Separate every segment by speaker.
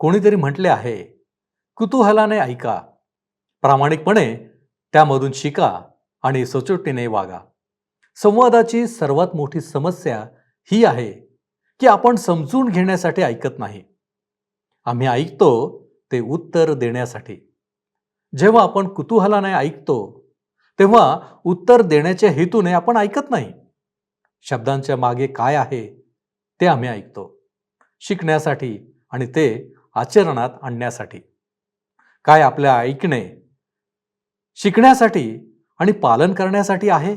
Speaker 1: कोणीतरी म्हटले आहे, कुतूहलाने ऐका, प्रामाणिकपणे त्यामधून शिका आणि सचोटीने वागा. संवादाची सर्वात मोठी समस्या ही आहे की आपण समजून घेण्यासाठी ऐकत नाही. आम्ही ऐकतो ते उत्तर देण्यासाठी. जेव्हा आपण कुतूहलाने ऐकतो तेव्हा उत्तर देण्याच्या हेतूने आपण ऐकत नाही. शब्दांच्या मागे काय आहे ते आम्ही ऐकतो, शिकण्यासाठी आणि ते आचरणात आणण्यासाठी. काय आपल्या ऐकणे शिकण्यासाठी आणि पालन करण्यासाठी आहे?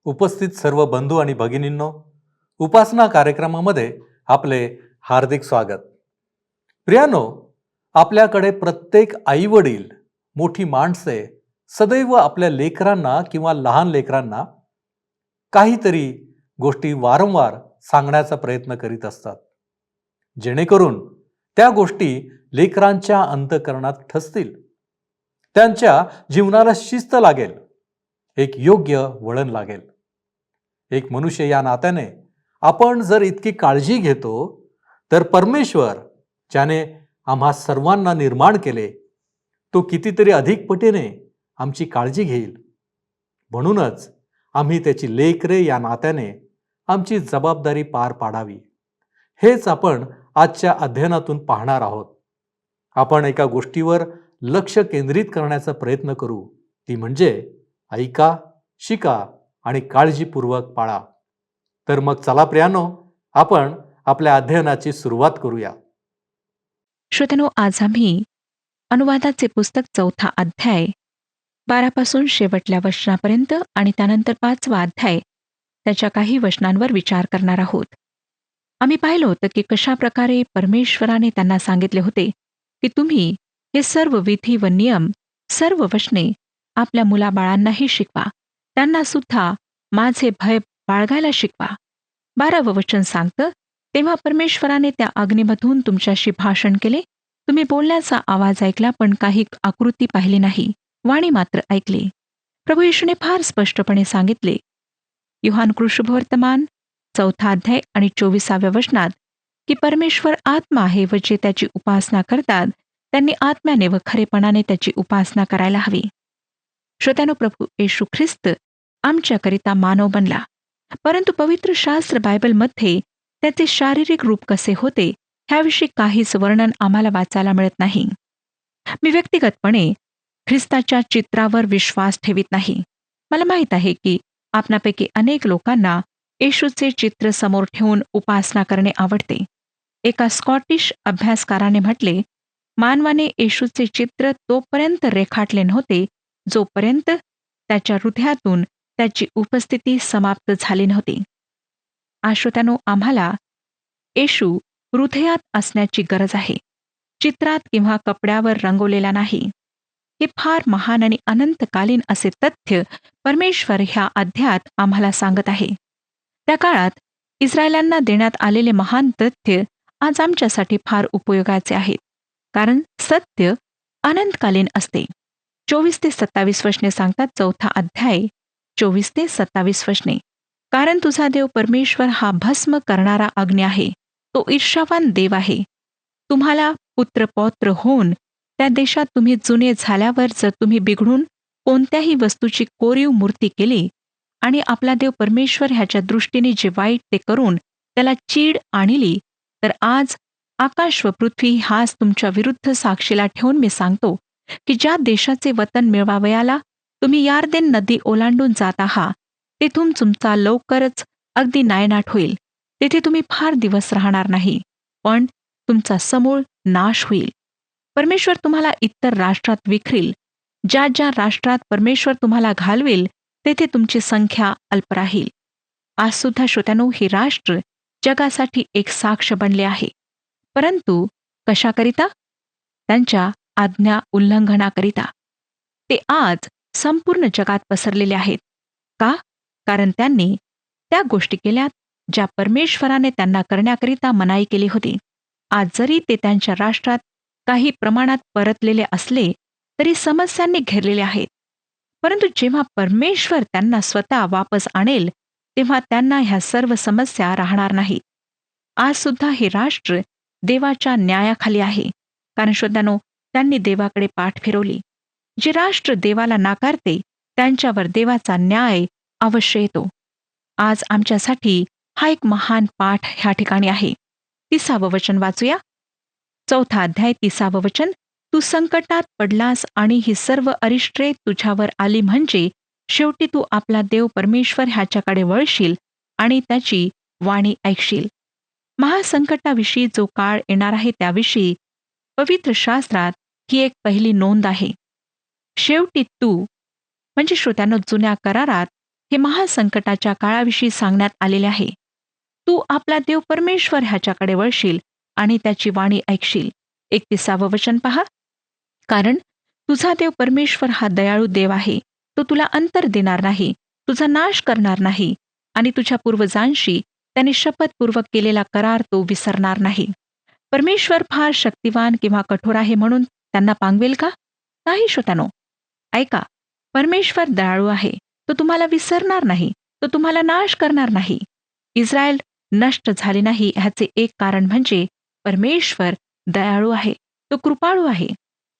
Speaker 1: उपस्थित सर्व बंधू आणि भगिनींनो, उपासना कार्यक्रमामध्ये आपले हार्दिक स्वागत. प्रियानो, आपल्याकडे प्रत्येक आई वडील, मोठी माणसे सदैव आपल्या लेकरांना किंवा लहान लेकरांना काहीतरी गोष्टी वारंवार सांगण्याचा प्रयत्न करीत असतात, जेणेकरून त्या गोष्टी लेकरांच्या अंतःकरणात ठसतील, त्यांच्या जीवनाला शिस्त लागेल, एक योग्य वळण लागेल. एक मनुष्य या नात्याने आपण जर इतकी काळजी घेतो तर परमेश्वर, ज्याने आम्हा सर्वांना निर्माण केले, तो कितीतरी अधिक पटीने आमची काळजी घेईल. म्हणूनच आम्ही त्याची लेकरे या नात्याने आमची जबाबदारी पार पाडावी. हेच आपण आजच्या अध्ययनातून पाहणार आहोत. आपण एका गोष्टीवर लक्ष केंद्रित करण्याचा प्रयत्न करू, ती म्हणजे ऐका, शिका आणि काळजीपूर्वक पाळा. तर मग चला प्रियानो, आपण आपल्या अध्ययनाची सुरुवात करूया.
Speaker 2: श्रोत्यानो, आज आम्ही अनुवादाचे पुस्तक 4था अध्याय 12 पासून शेवटल्या वचनापर्यंत आणि त्यानंतर 5वा अध्याय त्याच्या काही वचनांवर विचार करणार आहोत. आम्ही पाहिलं होतं की कशा प्रकारे परमेश्वराने त्यांना सांगितले होते की तुम्ही हे सर्व विधी व नियम, सर्व वचने आपल्या मुलाबाळांनाही शिकवा, त्यांना सुद्धा माझे भय बाळगायला शिकवा. 12वं वचन सांगतं, तेव्हा परमेश्वराने त्या अग्नीमधून तुमच्याशी भाषण केले. तुम्ही बोलण्याचा आवाज ऐकला पण काही आकृती पाहिली नाही, वाणी मात्र ऐकली. प्रभू येशूने फार स्पष्टपणे सांगितले, योहान कृष्णवर्तमान 4था अध्याय आणि 24व्या वचनात, की परमेश्वर आत्मा आहे व जे त्याची उपासना करतात त्यांनी आत्म्याने व खरेपणाने त्याची उपासना करायला हवी. श्रोत्यानो, प्रभू येशू ख्रिस्त आमच्याकरिता मानव बनला, परंतु पवित्र शास्त्र बायबलमध्ये त्याचे शारीरिक रूप कसे होते ह्याविषयी काहीच वर्णन आम्हाला वाचायला मिळत नाही. मी व्यक्तिगतपणे ख्रिस्ताच्या चित्रावर विश्वास ठेवित नाही. मला माहीत आहे की आपणापैकी अनेक लोकांना येशूचे चित्र समोर ठेवून उपासना करणे आवडते. एका स्कॉटिश अभ्यासकाराने म्हटले, मानवाने येशूचे चित्र तोपर्यंत रेखाटले नव्हते जोपर्यंत त्याच्या हृदयातून त्याची उपस्थिती समाप्त झाली नव्हती. श्रोत्यानो, आम्हाला येशू हृदयात असण्याची गरज आहे, चित्रात किंवा कपड्यावर रंगवलेला नाही. हे फार महान आणि अनंतकालीन असे तथ्य परमेश्वर ह्या अध्यायात आम्हाला सांगत आहे. त्या काळात इस्रायलांना देण्यात आलेले महान तथ्य आज आमच्यासाठी फार उपयोगाचे आहेत, कारण सत्य अनंतकालीन असते. 24 ते 27 वचने सांगतात. 4था अध्याय 24 ते 27 वचने, कारण तुझा देव परमेश्वर हा भस्म करणारा अग्नी आहे, तो ईर्ष्यावान देव आहे. तुम्हाला पुत्रपौत्र होऊन त्या देशात तुम्ही जुने झाल्यावर जर तुम्ही बिघडून कोणत्याही वस्तूची कोरीव मूर्ती केली आणि आपला देव परमेश्वर ह्याच्या दृष्टीने जे वाईट ते करून त्याला चीड आणली, तर आज आकाश व पृथ्वी हाच तुमच्या विरुद्ध साक्षीला ठेवून मी सांगतो की ज्या देशाचे वतन मिळवावयाला तुम्ही यार्देन नदी ओलांडून जात आहात, तेथून तुमचा लवकरच अगदी नायनाट होईल. तेथे तुम्ही फार दिवस राहणार नाही, पण तुमचा समूळ नाश होईल. परमेश्वर तुम्हाला इतर राष्ट्रात विखरील. ज्या ज्या राष्ट्रात परमेश्वर तुम्हाला घालवेल तेथे तुमची संख्या अल्प राहील. आज सुद्धा श्रोत्यानो, हे राष्ट्र जगासाठी एक साक्ष बनले आहे, परंतु कशाकरिता? त्यांच्या आज्ञा उल्लंघनाकरिता. ते आज संपूर्ण जगात पसरलेले आहेत. का? कारण त्यांनी त्या गोष्टी केल्यात ज्या परमेश्वराने त्यांना करण्याकरिता मनाई केली होती. आज जरी ते त्यांच्या राष्ट्रात काही प्रमाणात परतलेले असले तरी समस्यांनी घेरलेले आहेत. परंतु जेव्हा परमेश्वर त्यांना स्वतः वापस आणेल तेव्हा त्यांना ह्या सर्व समस्या राहणार नाहीत. आज सुद्धा हे राष्ट्र देवाच्या न्यायाखाली आहे, कारण श्रोत्यानो, त्यांनी देवाकडे पाठ फिरवली. जे राष्ट्र देवाला नाकारते त्यांच्यावर देवाचा न्याय अवश्य येतो. आज आमच्यासाठी हा एक महान पाठ ह्या ठिकाणी आहे. 30 वचन वाचूया. 4 अध्याय 30 वचन. तू संकटात पडलास आणि ही सर्व अरिष्टे तुझ्यावर आली, म्हणजे शेवटी तू आपला देव परमेश्वर ह्याच्याकडे वळशील आणि त्याची वाणी ऐकशील. महासंकटाविषयी जो काळ येणार आहे त्याविषयी पवित्र शास्त्रात ही एक पहिली नोंद आहे. शेवटी तू, म्हणजे श्रोत्यानो, जुन्या करारात हे महासंकटाच्या काळाविषयी सांगण्यात आलेले आहे. तू आपला देव परमेश्वर ह्याच्याकडे वळशील आणि त्याची वाणी ऐकशील. 31 वचन पहा. कारण तुझा देव परमेश्वर हा दयाळू देव आहे. तो तुला अंतर देणार नाही, तुझा नाश करणार नाही आणि तुझ्या पूर्वजांशी त्याने शपथपूर्वक केलेला करार तो विसरणार नाही. परमेश्वर फार शक्तिवान किंवा कठोर आहे म्हणून त्यांना पांगवेल का? नाही श्रोत्यानो. ऐका, परमेश्वर दयाळू आहे. तो तुम्हाला विसरणार नाही, तो तुम्हाला नाश करणार नाही. इस्रायल नष्ट झाले नाही ह्याचे एक कारण म्हणजे परमेश्वर दयाळू आहे, तो कृपाळू आहे.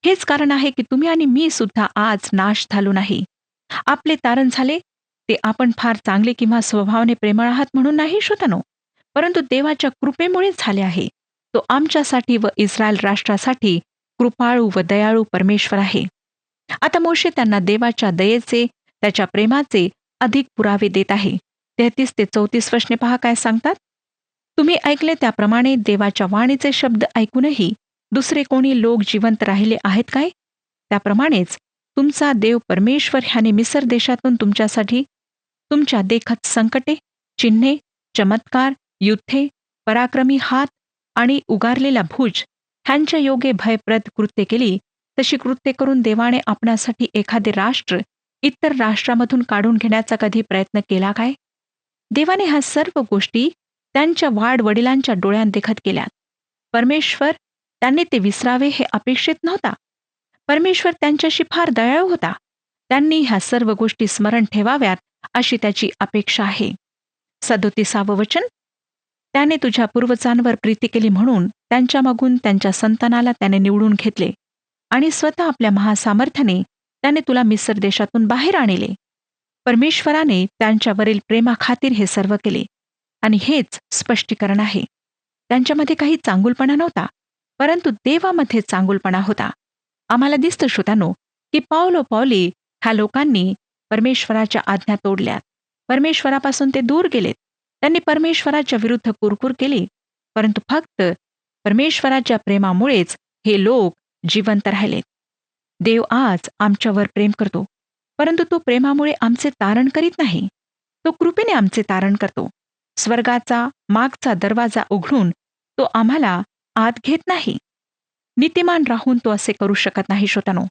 Speaker 2: हेच कारण आहे की तुम्ही आणि मी सुद्धा आज नाश झालो नाही. आपले तारण झाले ते आपण फार चांगले किंवा स्वभावाने प्रेमळ आहात म्हणून नाही श्रोत्यानो, परंतु देवाच्या कृपेमुळेच झाले आहे. तो आमच्यासाठी व इस्रायल राष्ट्रासाठी कृपाळू व दयाळू परमेश्वर आहे. आता मोशे त्यांना देवाच्या दयेचे, त्याच्या प्रेमाचे अधिक पुरावे देत आहे. 33 ते 34 वचने पहा काय सांगतात. तुम्ही ऐकले त्याप्रमाणे देवाच्या वाणीचे शब्द ऐकूनही दुसरे कोणी लोक जिवंत राहिले आहेत काय? त्याप्रमाणेच तुमचा देव परमेश्वर ह्याने मिसर देशातून तुमच्यासाठी तुमच्या देखत संकटे, चिन्हे, चमत्कार, युद्धे, पराक्रमी हात आणि उगारलेला भुज ह्यांच्या योगे भयप्रद कृत्ये केली. तशी कृत्ये करून देवाने आपणासाठी एखादे राष्ट्र इतर राष्ट्रामधून काढून घेण्याचा कधी प्रयत्न केला काय? देवाने ह्या सर्व गोष्टी त्यांच्या वाडवडिलांच्या डोळ्यात देखत केल्यात. परमेश्वर त्यांनी ते विसरावे हे अपेक्षित नव्हता. परमेश्वर त्यांच्याशी फार दयाळू होता. त्यांनी ह्या सर्व गोष्टी स्मरण ठेवाव्यात अशी त्याची अपेक्षा आहे. 37 वचन. त्याने तुझ्या पूर्वजांवर प्रीती केली म्हणून त्यांच्या मागून त्यांच्या संतानाला त्याने निवडून घेतले आणि स्वतः आपल्या महासामर्थ्याने त्याने तुला मिसर देशातून बाहेर आणले. परमेश्वराने त्यांच्यावरील प्रेमाखातीर हे सर्व केले आणि हेच स्पष्टीकरण आहे. त्यांच्यामध्ये काही चांगुलपणा नव्हता, परंतु देवामध्ये चांगुलपणा होता. आम्हाला दिसतं श्रोत्यानो की पावलोपावली ह्या लोकांनी परमेश्वराच्या आज्ञा तोडल्यात. परमेश्वरापासून ते दूर गेलेत. त्यांनी परमेश्वराच्या विरुद्ध कुरकुर केली, परंतु फक्त परमेश्वराच्या प्रेमामुळेच हे लोक जिवंत राहिलेत. देव आज आमच्यावर प्रेम करतो, परंतु तो प्रेमामुळे आमचे तारण करीत नाही. तो कृपेने आमचे तारण करतो. स्वर्गाचा मागचा दरवाजा उघडून तो आम्हाला आत घेत नाही. नीतिमान राहून तो असे करू शकत नाही श्रोत्यानो.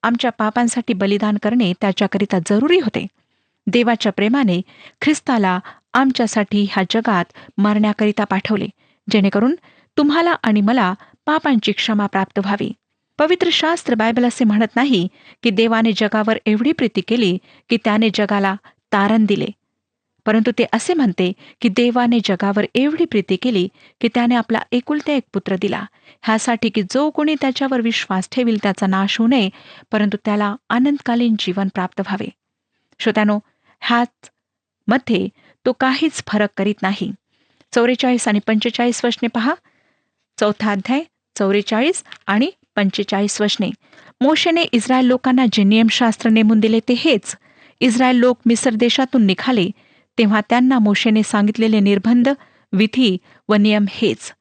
Speaker 2: आमच्या पापांसाठी बलिदान करणे त्याच्याकरिता जरुरी होते. देवाच्या प्रेमाने ख्रिस्ताला आमच्यासाठी ह्या जगात मरण्याकरिता पाठवले, जेणेकरून तुम्हाला आणि मला पापांची क्षमा प्राप्त व्हावी. पवित्र शास्त्र बायबल असे म्हणत नाही की देवाने जगावर एवढी प्रीती केली की त्याने जगाला तारण दिले, परंतु ते असे म्हणते की देवाने जगावर एवढी प्रीती केली की त्याने आपला एकुलता एक पुत्र दिला, ह्यासाठी की जो कोणी त्याच्यावर विश्वास ठेवील त्याचा नाश होऊ नये, परंतु त्याला अनंतकालीन जीवन प्राप्त व्हावे. श्रोत्यानो, ह्याच मध्ये तो काहीच फरक करीत नाही. 44 आणि 45 वचने पहा. 4 अध्याय 44 आणि 45 वचने. मोशेने इस्रायल लोकांना जे नियमशास्त्र नेमून दिले ते हेच. इस्रायल लोक मिसर देशातून निघाले तेव्हा त्यांना मोशेने सांगितलेले निर्बंध, विधी व नियम हेच.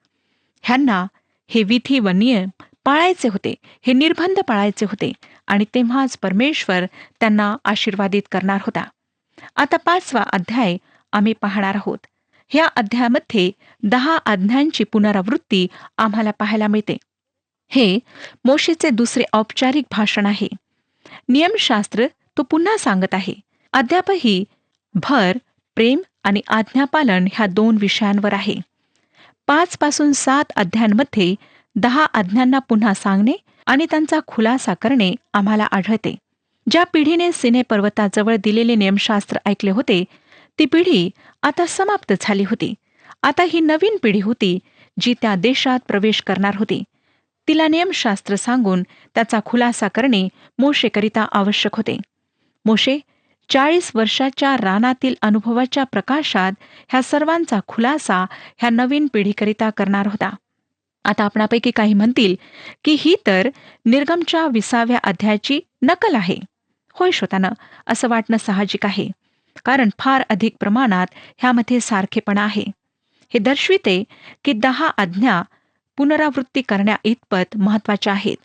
Speaker 2: ह्यांना हे विधी व नियम पाळायचे होते, हे निर्बंध पाळायचे होते आणि तेव्हाच परमेश्वर त्यांना आशीर्वादित करणार होता. आता 5वा अध्याय आम्ही पाहणार आहोत. ह्या अध्यायामध्ये 10 आज्ञांची पुनरावृत्ती आम्हाला पाहायला मिळते. हे मोशेचे दुसरे औपचारिक भाषण आहे. नियमशास्त्र तो पुन्हा सांगत आहे. अद्यापही भर प्रेम आणि आज्ञापालन ह्या 2 विषयांवर आहे. 5 पासून 7 अध्यायांमध्ये 10 आज्ञांना पुन्हा सांगणे आणि त्यांचा खुलासा करणे आम्हाला आढळते. ज्या पिढीने सिने पर्वताजवळ दिलेले नियमशास्त्र ऐकले होते, ती पिढी आता समाप्त झाली होती. आता ही नवीन पिढी होती जी त्या देशात प्रवेश करणार होती. तिला नियमशास्त्र सांगून त्याचा खुलासा करणे मोशेकरिता आवश्यक होते. मोशे 40 वर्षाच्या रानातील अनुभवाच्या प्रकाशात ह्या सर्वांचा खुलासा ह्या नवीन पिढीकरिता करणार होता. आता आपणापैकी काही म्हणतील की ही तर निर्गमच्या 20व्या अध्यायाची नकल आहे. होय श्रोतांनो, असं वाटणं साहजिक आहे, कारण फार अधिक प्रमाणात ह्यामध्ये सारखेपणा आहे. हे दर्शविते की 10 आज्ञा पुनरावृत्ती करण्या इतपत महत्वाच्या आहेत.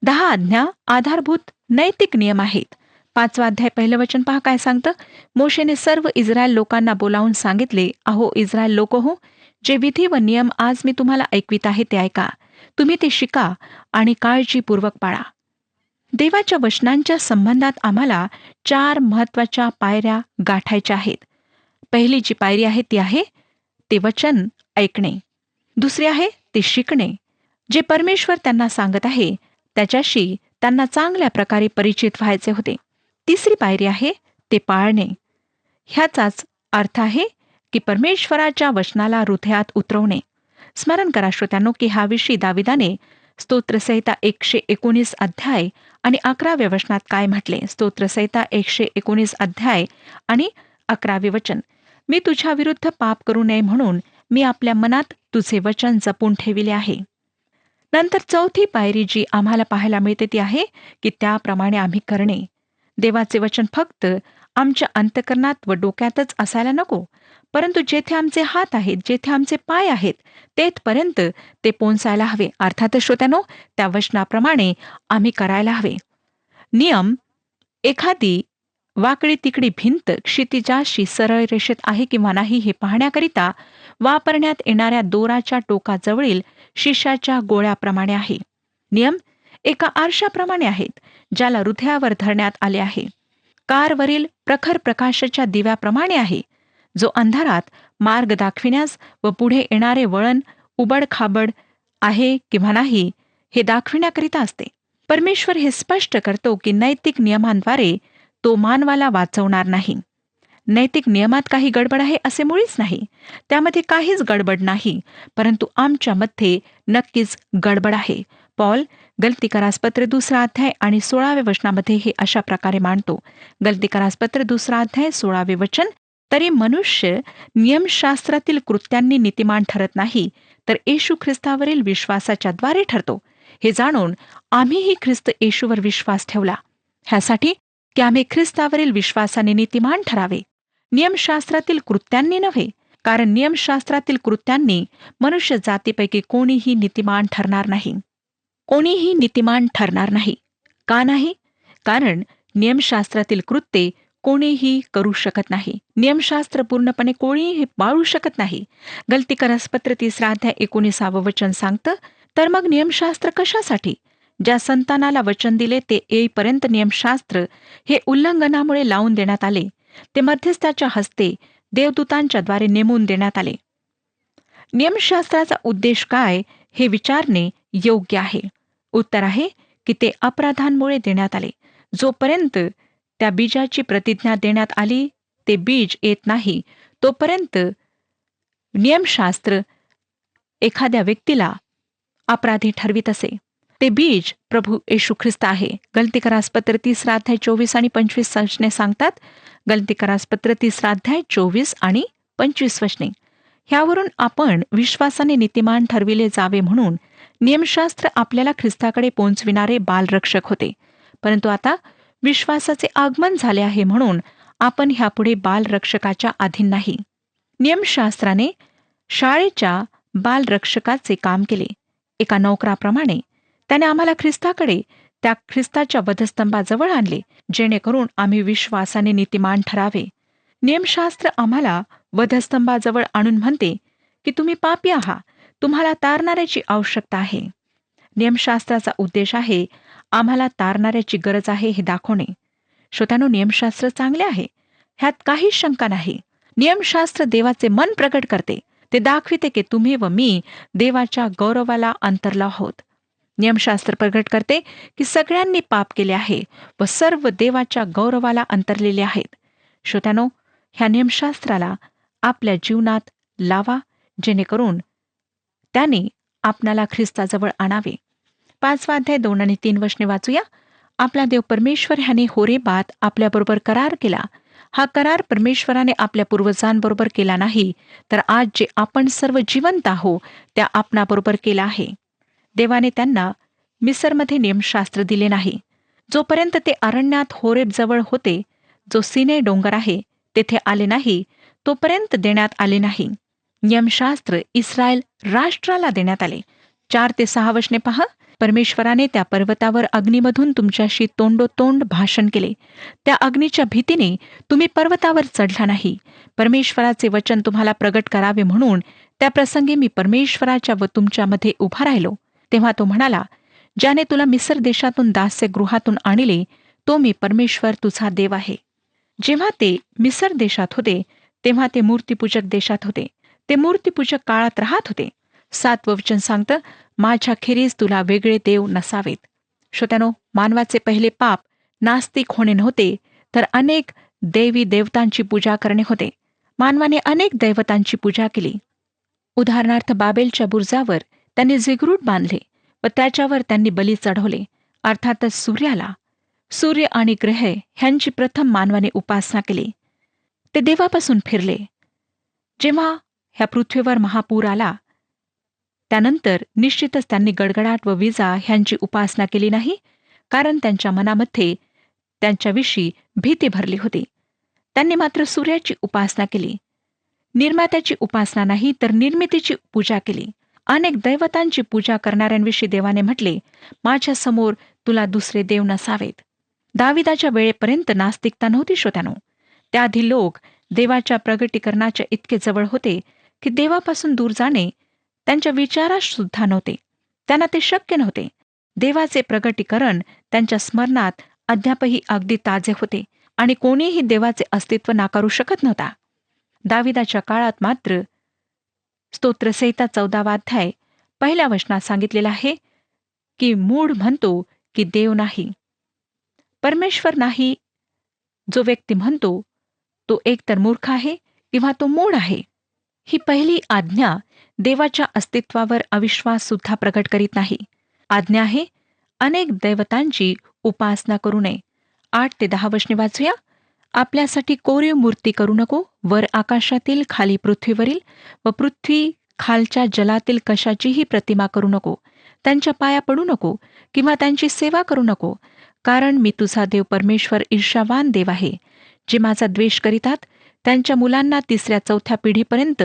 Speaker 2: 10 आज्ञा आधारभूत नैतिक नियम आहेत. 5वा अध्याय 1 वचन पहा काय सांगतं. मोशेने सर्व इस्रायल लोकांना बोलावून सांगितले, अहो इस्रायल लोक हो, जे विधी व नियम आज मी तुम्हाला ऐकवित आहे ते ऐका. तुम्ही ते शिका आणि काळजीपूर्वक पाळा. देवाच्या वचनांच्या संबंधात आम्हाला 4 महत्वाच्या पायऱ्या गाठायच्या आहेत. पहिली जी पायरी आहे ती आहे ते वचन ऐकणे. दुसरी आहे ते शिकणे. जे परमेश्वर त्यांना सांगत आहे त्याच्याशी त्यांना चांगल्या प्रकारे परिचित व्हायचे होते. तिसरी पायरी आहे ते पाळणे. ह्याचाच अर्थ आहे की परमेश्वराच्या वचनाला हृदयात उतरवणे. स्मरण करा श्रोत्यांनो की ह्याविषयी दाविदाने स्तोत्रसंहिता 119 अध्याय आणि 11व्या वचनात काय म्हटले. स्तोत्रसंहिता 119 अध्याय आणि 11वे वचन. मी तुझ्या विरुद्ध पाप करू नये म्हणून मी आपल्या मनात तुझे वचन जपून ठेविले आहे. नंतर चौथी पायरी जी आम्हाला पाहायला मिळते ती आहे की त्याप्रमाणे आम्ही करणे. देवाचे वचन फक्त आमच्या अंतःकरणात व डोक्यातच असायला नको, परंतु जेथे आमचे हात आहेत, जेथे आमचे पाय आहेत, तेथपर्यंत ते पोहोचायला हवे. अर्थातच श्रोत्यानो, त्या वचनाप्रमाणे आम्ही करायला हवे. नियम एखादी वाकडी तिकडी भिंत क्षितिजाशी सरळ रेषेत आहे किंवा नाही हे पाहण्याकरिता वापरण्यात येणाऱ्या दोराच्या टोकाजवळील शिशाच्या गोळ्याप्रमाणे आहे. नियम एका आरशाप्रमाणे आहेत, ज्याला हृदयावर धरण्यात आले आहे. कारवरील प्रखर प्रकाशाच्या दिव्याप्रमाणे आहे, जो अंधारात मार्ग दाखविण्यास व पुढे येणारे वळण उबडखाबड आहे किंवा नाही हे दाखविण्याकरिता असते. परमेश्वर हे स्पष्ट करतो की नैतिक नियमांद्वारे तो मानवाला वाचवणार नाही. नैतिक नियमात काही गडबड आहे असे मुळीच नाही. त्यामध्ये काहीच गडबड नाही, परंतु आमच्यामध्ये नक्कीच गडबड आहे. पॉल गलतीकारासपत्र 2 अध्याय आणि 16व्या वचनामध्ये हे अशा प्रकारे मांडतो. गलतीकारासपत्र 2 अध्याय 16वे वचन. तरी मनुष्य नियमशास्त्रातील कृत्यांनी नीतिमान ठरत नाही, तर येशू ख्रिस्तावरील विश्वासाच्या द्वारे ठरतो. हे जाणून आम्हीही ख्रिस्त येशूवर विश्वास ठेवला, ह्यासाठी की आम्ही ख्रिस्तावरील विश्वासाने नीतिमान ठरावे, नियमशास्त्रातील कृत्यांनी नव्हे. कारण नियमशास्त्रातील कृत्यांनी मनुष्य जातीपैकी कोणीही नीतिमान ठरणार नाही. कोणीही नीतिमान ठरणार नाही. का नाही? कारण नियमशास्त्रातील कृत्ये कोणीही करू शकत नाही. नियमशास्त्र पूर्णपणे कोणीही पाळू शकत नाही. गलतीकारासपत्र 3 अध्याय 19वे वचन सांगतं, तर मग नियमशास्त्र कशासाठी? ज्या संतानाला वचन दिले ते येईपर्यंत नियमशास्त्र हे उल्लंघनामुळे लावून देण्यात आले. ते मध्यस्थाच्या हस्ते देवदूतांच्या द्वारे नेमून देण्यात आले. नियमशास्त्राचा उद्देश काय हे विचारणे योग्य आहे. उत्तर आहे की ते अपराधांमुळे देण्यात आले. जोपर्यंत त्या बीजाची प्रतिज्ञा देण्यात आली ते बीज येत नाही, तोपर्यंत नियमशास्त्र एखाद्या व्यक्तीला अपराधी ठरवित असे. ते बीज प्रभू येशू ख्रिस्त आहे. गलतीकारासपत्र 3 अध्याय 24 आणि 25 वचने सांगतात. गलतीकारासपत्र 3 अध्याय 24 आणि 25 वचने. ह्यावरून आपण विश्वासाने नीतिमान ठरविले जावे म्हणून नियमशास्त्र आपल्याला ख्रिस्ताकडे पोहोचविणारे बालरक्षक होते. परंतु आता विश्वासाचे आगमन झाले आहे म्हणून आपण ह्यापुढे बालरक्षकाच्या अधीन नाही. नियमशास्त्राने शाळेच्या बालरक्षकाचे काम केले. एका नोकराप्रमाणे त्याने आम्हाला ख्रिस्ताकडे, त्या ख्रिस्ताच्या वधस्तंभाजवळ आणले, जेणेकरून आम्ही विश्वासाने नीतिमान ठरावे. नियमशास्त्र आम्हाला वधस्तंभाजवळ आणून म्हणते की तुम्ही पापी आहात, तुम्हाला तारणाऱ्याची आवश्यकता आहे. नियमशास्त्राचा उद्देश आहे आम्हाला तारणाऱ्याची गरज आहे हे दाखवणे. श्रोत्यानो, नियमशास्त्र चांगले आहे, ह्यात काहीच शंका नाही. नियमशास्त्र देवाचे मन प्रकट करते. ते दाखविते की तुम्ही व मी देवाच्या गौरवाला अंतरलो आहोत. नियमशास्त्र प्रगट करते की सगळ्यांनी पाप केले आहे व सर्व देवाच्या गौरवाला अंतरलेले आहेत. श्रोत्यानो, ह्या नियमशास्त्राला आपल्या जीवनात लावा, जेणेकरून त्याने आपणाला ख्रिस्ताजवळ आणावे. 5 अध्याय 2 आणि 3 वचने वाचूया. आपला देव परमेश्वर ह्याने होरेबात आपल्याबरोबर करार केला. हा करार परमेश्वराने आपल्या पूर्वजांबरोबर केला नाही, तर आज जे आपण सर्व जिवंत आहो त्या आपणाबरोबर केला आहे. देवाने त्यांना मिसरमध्ये नियमशास्त्र दिले नाही. जोपर्यंत ते अरण्यात होरेबजवळ होते, जो सिने डोंगर आहे, तेथे आले नाही, तोपर्यंत देण्यात आले नाही. नियमशास्त्र इस्रायल राष्ट्राला देण्यात आले. 4 ते 6 वचने पहा. परमेश्वराने त्या पर्वतावर अग्नीमधून तुमच्याशी तोंडोतोंड भाषण केले. त्या अग्नीच्या भीतीने तुम्ही पर्वतावर चढला नाही. परमेश्वराचे वचन तुम्हाला प्रगट करावे म्हणून त्या प्रसंगी मी परमेश्वराच्या व तुमच्यामध्ये उभा राहिलो. तेव्हा तो म्हणाला, ज्याने तुला मिसर देशातून दास्यगृहातून आणले, तो मी परमेश्वर तुझा देव आहे. जेव्हा ते मिसर देशात होते, तेव्हा ते मूर्तीपूजक देशात होते. ते मूर्तीपूजक काळात राहत होते. 7 वचन सांगतं, माझ्याखेरीज तुला वेगळे देव नसावेत. श्रोत्यानो, मानवाचे पहिले पाप नास्तिक होणे नव्हते, तर अनेक देवी देवतांची पूजा करणे होते. मानवाने अनेक दैवतांची पूजा केली. उदाहरणार्थ, बाबेलच्या बुर्जावर त्यांनी जिगरूट बांधले व त्याच्यावर त्यांनी बली चढवले. अर्थातच सूर्याला, सूर्य आणि ग्रह ह्यांची प्रथम मानवाने उपासना केली. ते देवापासून फिरले. जेव्हा ह्या पृथ्वीवर महापूर आला, त्यानंतर निश्चितच त्यांनी गडगडाट व विजा ह्यांची उपासना केली नाही, कारण त्यांच्या मनामध्ये त्यांच्याविषयी भीती भरली होती. त्यांनी मात्र सूर्याची उपासना केली. निर्मात्याची उपासना नाही, तर निर्मितीची पूजा केली. अनेक दैवतांची पूजा करणाऱ्यांविषयी देवाने म्हटले, माझ्यासमोर तुला दुसरे देव नसावेत. दाविदाच्या वेळेपर्यंत नास्तिकता नव्हती. श्रोत्यानो, त्याआधी लोक देवाच्या प्रगटीकरणाच्या इतके जवळ होते की देवापासून दूर जाणे त्यांच्या विचारात सुद्धा नव्हते. त्यांना ते शक्य नव्हते. देवाचे प्रगटीकरण त्यांच्या स्मरणात अद्यापही अगदी ताजे होते आणि कोणीही देवाचे अस्तित्व नाकारू शकत नव्हता. दाविदाच्या काळात मात्र स्तोत्रसंहिता 14 अध्याय 1 वचनात सांगितलेला आहे की मूढ म्हणतो की देव नाही, परमेश्वर नाही. जो व्यक्ती म्हणतो तो एकतर मूर्ख आहे किंवा तो मूढ आहे. ही पहिली आज्ञा देवाच्या अस्तित्वावर अविश्वास सुद्धा प्रकट करीत नाही. आज्ञा आहे, अनेक दैवतांची उपासना करू नये. 8 ते 10 वचने वाचूया. आपल्यासाठी कोरीव मूर्ती करू नको. वर आकाशातील, खाली पृथ्वीवरील व पृथ्वी खालच्या जलातील कशाचीही प्रतिमा करू नको. त्यांच्या पाया पडू नको किंवा त्यांची सेवा करू नको, कारण मी तुझा देव परमेश्वर ईर्ष्यावान देव आहे. जे माझा द्वेष करीतात त्यांच्या मुलांना 3ऱ्या-4थ्या पिढीपर्यंत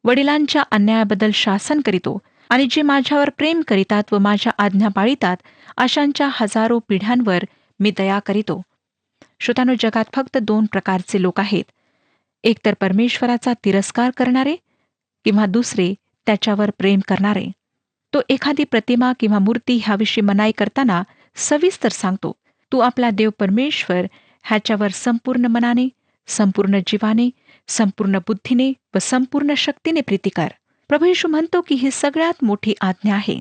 Speaker 2: वडिलांच्या अन्यायाबद्दल शासन करीतो, आणि जे माझ्यावर प्रेम करीतात व माझ्या आज्ञा पाळितात अशांच्या हजारो पिढ्यांवर मी दया करीतो. श्रोत्यानो, जगात फक्त 2 प्रकारचे लोक आहेत. एकतर परमेश्वराचा तिरस्कार करणारे किंवा दुसरे त्याच्यावर प्रेम करणारे. तो एखादी प्रतिमा किंवा मूर्ती ह्याविषयी मनाई करताना सविस्तर सांगतो, तू आपला देव परमेश्वर ह्याच्यावर संपूर्ण मनाने, संपूर्ण जीवाने, संपूर्ण बुद्धीने व संपूर्ण शक्तीने प्रीती कर. प्रभू येशू म्हणतो की ही सगळ्यात मोठी आज्ञा आहे.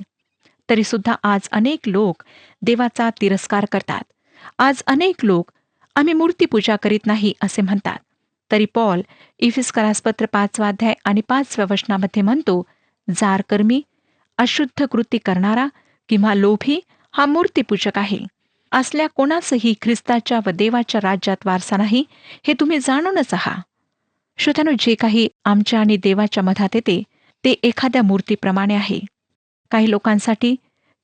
Speaker 2: तरी सुद्धा आज अनेक लोक देवाचा तिरस्कार करतात. आज अनेक लोक आम्ही मूर्तीपूजा करीत नाही असे म्हणतात. तरी पॉल इफिस्करास पत्र 5 अध्याय आणि 5 वचनामध्ये म्हणतो, जारकर्मी, अशुद्ध कृती करणारा किंवा लोभी हा मूर्तीपूजक आहे. असल्या कोणासही ख्रिस्ताच्या व देवाच्या राज्यात वारसा नाही, हे तुम्ही जाणूनच आहात. श्रोत्यानो, जे काही आमच्या आणि देवाच्या मधात येते ते एखाद्या मूर्तीप्रमाणे आहे. काही लोकांसाठी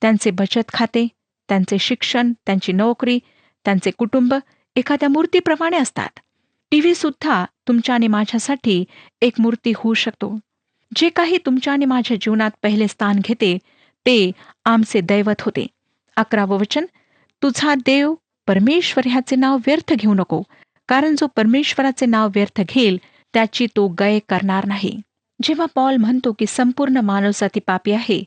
Speaker 2: त्यांचे बचत खाते, त्यांचे शिक्षण, त्यांची नोकरी, त्यांचे कुटुंब एखाद्या मूर्तीप्रमाणे असतात. टीव्ही सुद्धा तुमच्या आणि माझ्यासाठी एक मूर्ती होऊ शकतो. जे काही तुमच्या आणि माझ्या जीवनात पहिले स्थान घेते ते आमचे दैवत होते. 11वं वचन, तुझा देव परमेश्वर ह्याचे नाव व्यर्थ घेऊ नको, कारण जो परमेश्वराचे नाव व्यर्थ घेईल त्याची तो गय करणार नाही. जेव्हा पॉल म्हणतो की संपूर्ण मानवजाती पापी आहे,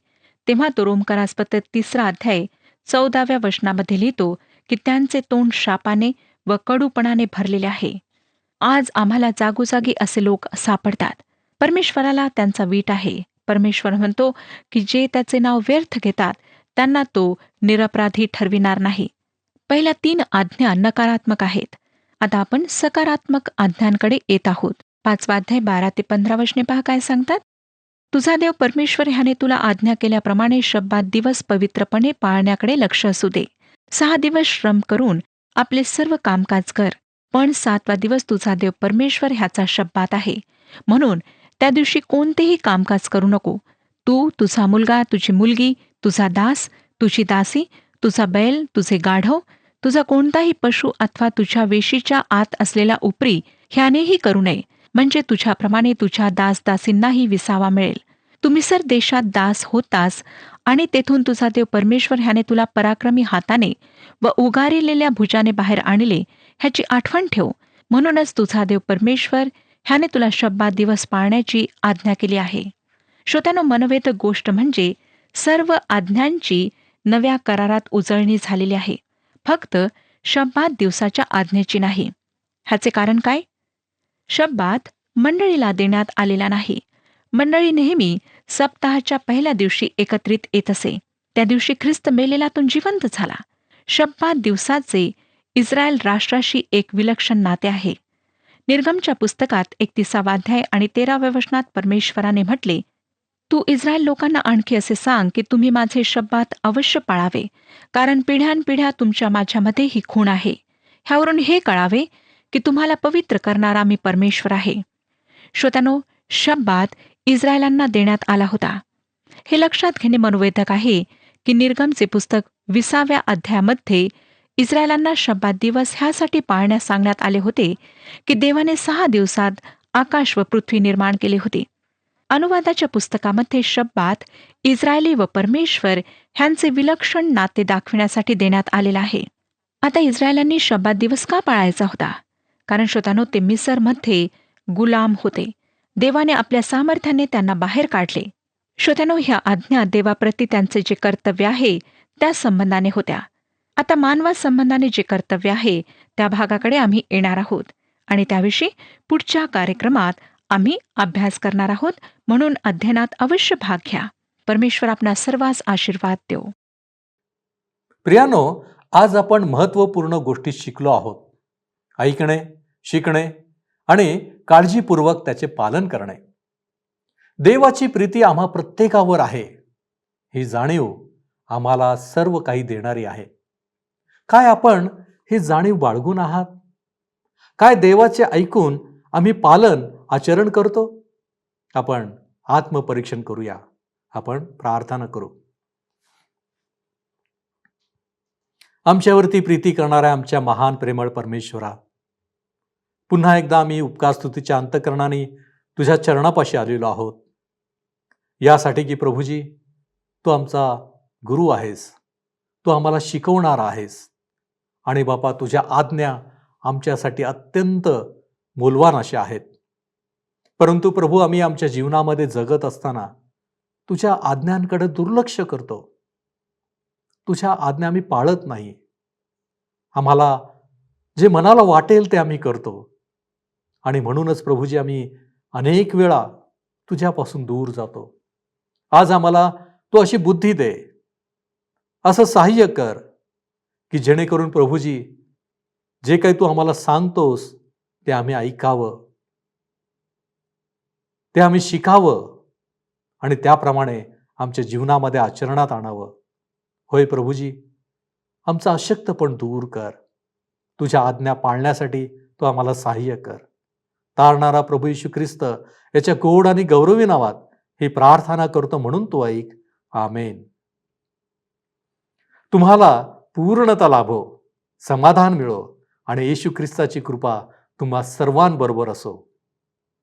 Speaker 2: तेव्हा तो रोमकरास पत्र 3 अध्याय 14व्या वचनामध्ये लिहितो की त्यांचे तोंड शापाने व कडूपणाने भरलेले आहे. आज आम्हाला जागोजागी असे लोक सापडतात. परमेश्वराला त्यांचा वीट आहे. परमेश्वर म्हणतो की जे त्याचे नाव व्यर्थ घेतात त्यांना तो निरपराधी ठरविणार नाही. पहिल्या 3 आज्ञा नकारात्मक आहेत. आता आपण सकारात्मक आज्ञांकडे येत आहोत. 5वा अध्याय 12 ते 15 वचने पहा काय सांगतात. तुझा देव परमेश्वर ह्याने तुला आज्ञा केल्याप्रमाणे शब्बात दिवस पवित्रपणे पाळण्याकडे लक्ष असू दे. 6 दिवस श्रम करून आपले सर्व कामकाज कर, पण 7वा दिवस तुझा देव परमेश्वर ह्याचा शब्बात आहे. म्हणून त्या दिवशी कोणतेही कामकाज करू नको. तू, तुझा मुलगा, तुझी मुलगी, तुझा दास, तुझी दासी, तुझा बैल, तुझे गाढव, तुझा कोणताही पशु अथवा तुझ्या वेशीच्या आत असलेला उपरी ह्यानेही करू नये, म्हणजे तुझ्याप्रमाणे तुझ्या दासदासींनाही विसावा मिळेल. तू मिसर देशात दास होतास आणि तेथून तुझा देव परमेश्वर ह्याने तुला पराक्रमी हाताने व उगारिलेल्या भुजाने बाहेर आणले ह्याची आठवण ठेव. म्हणूनच तुझा देव परमेश्वर ह्याने तुला शब्बात दिवस पाळण्याची आज्ञा केली आहे. श्रोत्यानो, मनोवेधक गोष्ट म्हणजे सर्व आज्ञांची नव्या करारात उजळणी झालेली आहे, फक्त शब्बात दिवसाच्या आज्ञेची नाही. ह्याचे कारण काय? शब्बात मंडळीला देण्यात आलेला नाही. मंडळी नेहमी सप्ताहाच्या पहिल्या दिवशी एकत्रित येत असे. त्या दिवशी ख्रिस्त मेलेलातून जिवंत झाला. शब्बात दिवसाचे इस्रायल राष्ट्राशी एक विलक्षण नाते आहे. निर्गमच्या पुस्तकात 31वा अध्याय आणि 13व्या वचनात परमेश्वराने म्हटले, तू इस्रायल लोकांना आणखी असे सांग की तुम्ही माझे शब्बात अवश्य पाळावे, कारण पिढ्यानपिढ्या तुमच्या माझ्यामध्ये ही खूण आहे. ह्यावरून हे कळावे की तुम्हाला पवित्र करणारा मी परमेश्वर आहे. श्रोत्यानो, शब्बात इस्रायलांना देण्यात आला होता. हे लक्षात घेणे मनोवेधक आहे की निर्गमचे पुस्तक 20व्या अध्यायामध्ये इस्रायलांना शब्बात दिवस ह्यासाठी पाळण्यास सांगण्यात आले होते की देवाने 6 दिवसात आकाश व पृथ्वी निर्माण केले होते. अनुवादाच्या पुस्तकामध्ये शब्बात इस्रायली व परमेश्वर ह्यांचे विलक्षण नाते दाखविण्यासाठी देण्यात आलेला आहे. आता इस्रायलांनी शब्बात दिवस का पाळायचा होता? कारण श्रोतांनो, ते मिसरमध्ये गुलाम होते. देवाने आपल्या सामर्थ्याने त्यांना बाहेर काढले. श्रोत्यानो, ह्या आज्ञा देवाप्रती त्यांचे जे कर्तव्य आहे त्या संबंधाने होत्या. आता मानवा संबंधाने जे कर्तव्य आहे त्या भागाकडे आम्ही येणार आहोत आणि त्याविषयी पुढच्या कार्यक्रमात आम्ही अभ्यास करणार आहोत. म्हणून अध्ययनात अवश्य भाग घ्या. परमेश्वर आपणा सर्वांस आशीर्वाद देव.
Speaker 1: प्रियानो, आज आपण महत्त्वपूर्ण गोष्टी शिकलो आहोत. ऐकणे, शिकणे आणि काळजीपूर्वक त्याचे पालन करणे. देवाची प्रीती आम्हा प्रत्येकावर आहे, ही जाणीव आम्हाला सर्व काही देणारी आहे. काय आपण ही जाणीव बाळगून आहात? काय देवाचे ऐकून आम्ही पालन आचरण करतो? आपण आत्मपरीक्षण करूया. आपण प्रार्थना करू. आमच्यावरती प्रीती करणाऱ्या आमच्या महान प्रेमळ परमेश्वरा, पुन्हा एकदा आम्ही उपकारस्तुतीच्या अंतःकरणाने तुझ्या चरणापाशी आलेलो आहोत. यासाठी की प्रभूजी, तू आमचा गुरु आहेस, तू आम्हाला शिकवणार आहेस आणि बापा, तुझ्या आज्ञा आमच्यासाठी अत्यंत मूल्यवान अशा आहेत. परंतु प्रभू, आम्ही आमच्या जीवनामध्ये जगत असताना तुझ्या आज्ञांकडे दुर्लक्ष करतो. तुझ्या आज्ञा आम्ही पाळत नाही. आम्हाला जे मनाला वाटेल ते आम्ही करतो आणि म्हणूनच प्रभूजी, आम्ही अनेक वेळा तुझ्यापासून दूर जातो. आज आम्हाला तू अशी बुद्धी दे, असं सहाय्य कर की जेणेकरून प्रभूजी, जे काही तू आम्हाला सांगतोस ते आम्ही ऐकावं, ते आम्ही शिकावं आणि त्याप्रमाणे आमच्या जीवनामध्ये आचरणात आणावं. होय प्रभूजी, आमचा अशक्तपण दूर कर. तुझ्या आज्ञा पाळण्यासाठी तू आम्हाला सहाय्य कर. तारणारा प्रभू येशू ख्रिस्त याच्या गोड आणि गौरवी नावात ही प्रार्थना करतो, म्हणून तू ऐक. आमेन. तुम्हाला पूर्णता लाभो, समाधान मिळो आणि येशू ख्रिस्ताची कृपा तुम्हा सर्वांबरोबर असो.